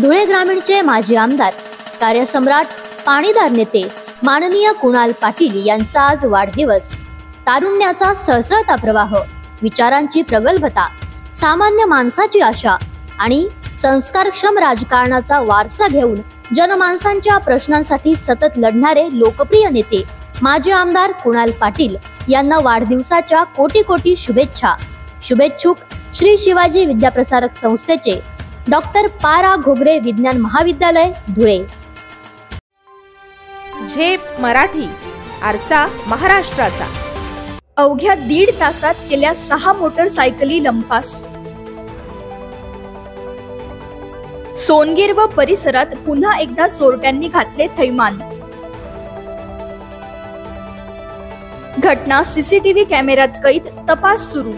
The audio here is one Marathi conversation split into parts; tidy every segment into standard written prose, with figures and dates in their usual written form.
धुळे ग्रामीणचे माजी आमदार, कार्यसम्राट, पाणीदार नेते माननीय कुणाल पाटील यांचा आज वाढदिवस। तारुण्याचा सळसळता प्रवाह, विचारांची प्रगल्भता, सामान्य माणसाची आशा आणि संस्कारक्षम राजकारणाचा वारसा घेऊन जनमानसांच्या प्रश्नांसाठी सतत लढणारे लोकप्रिय नेते माजी आमदार कुणाल पाटील यांना वाढदिवसाच्या कोटी कोटी शुभेच्छा। शुभेच्छुक श्री शिवाजी विद्याप्रसारक संस्थेचे डॉक्टर पारा घोगरे विज्ञान महाविद्यालय धुळे। झेप मराठी, आरसा महाराष्ट्राचा। अवघ्या 1.5 तासात केल्या 6 मोटरसायकली लंपास। सोनगीर व परिसरात पुन्हा एकदा चोरट्यांनी घातले थैमान। घटना सीसीटीव्ही कॅमेऱ्यात कैद, तपास सुरू।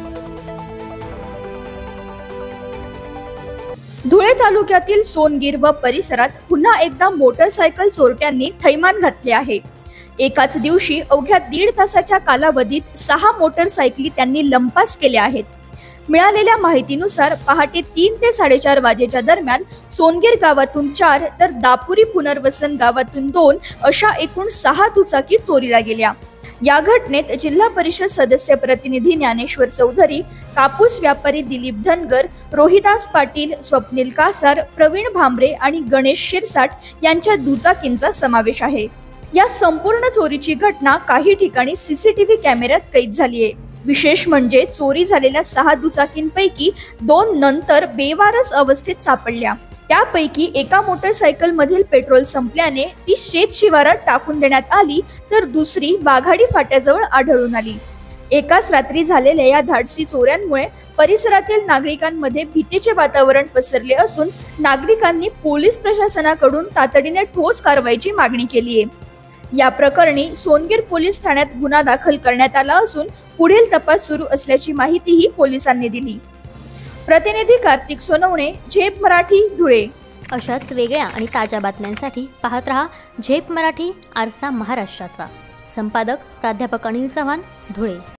धुळे तालुक्यातील सोनगीर व परिसरात पुन्हा एकदा मोटरसायकल चोरट्यांनी थैमान घातले आहे। एकाच दिवशी अवघ्या 1.5 तासाच्या कालावधीत 6 मोटरसायकली त्यांनी लंपास केल्या आहेत। मिळालेल्या माहितीनुसार पहाटे 3 ते 4:30 वाजेच्या दरम्यान सोनगीर गावातून 4 तर दापुरी पुनर्वसन गावातून 2 अशा एकूण 6 दुचाकी चोरीला गेल्या। या घटनेत जिल्हा परिषद सदस्य प्रतिनिधी ज्ञानेश्वर चौधरी, कापूस व्यापारी दिलीप धनगर, रोहिदास पाटील, स्वप्नील कासार, प्रवीण भांबरे आणि गणेश शिरसाट यांच्या दुचाकींचा समावेश आहे। या संपूर्ण चोरीची घटना काही ठिकाणी सीसीटीव्ही कॅमेऱ्यात कैद झाली आहे। विशेष म्हणजे चोरी झालेल्या 6 दुचाकींपैकी 2 नंतर बेवारस अवस्थेत सापडल्या। त्यापैकी एका मोटरसायकल मधील पेट्रोल संपल्याने ती शेत शिवारात टाकून देण्यात आली, तर दुसरी वाघाडी फाट्याजवळ आढळून आली। एकाच रात्री झालेल्या या धाडसी चोऱ्यांमुळे परिसरातील नागरिकांमध्ये भीतीचे वातावरण पसरले असून नागरिकांनी पोलीस प्रशासनाकडून तातडीने ठोस कारवाईची मागणी केली आहे। या प्रकरणी सोनगीर पोलीस ठाण्यात गुन्हा दाखल करण्यात आला असून पुढील तपास सुरू असल्याची माहितीही पोलिसांनी दिली। प्रतिनिधी कार्तिक सोनवणे, झेप मराठी, धुळे। अशाच वेगळ्या आणि ताज्या बातम्यांसाठी पाहत रहा झेप मराठी, आरसा महाराष्ट्राचा। संपादक प्राध्यापक अनिल चव्हाण, धुळे।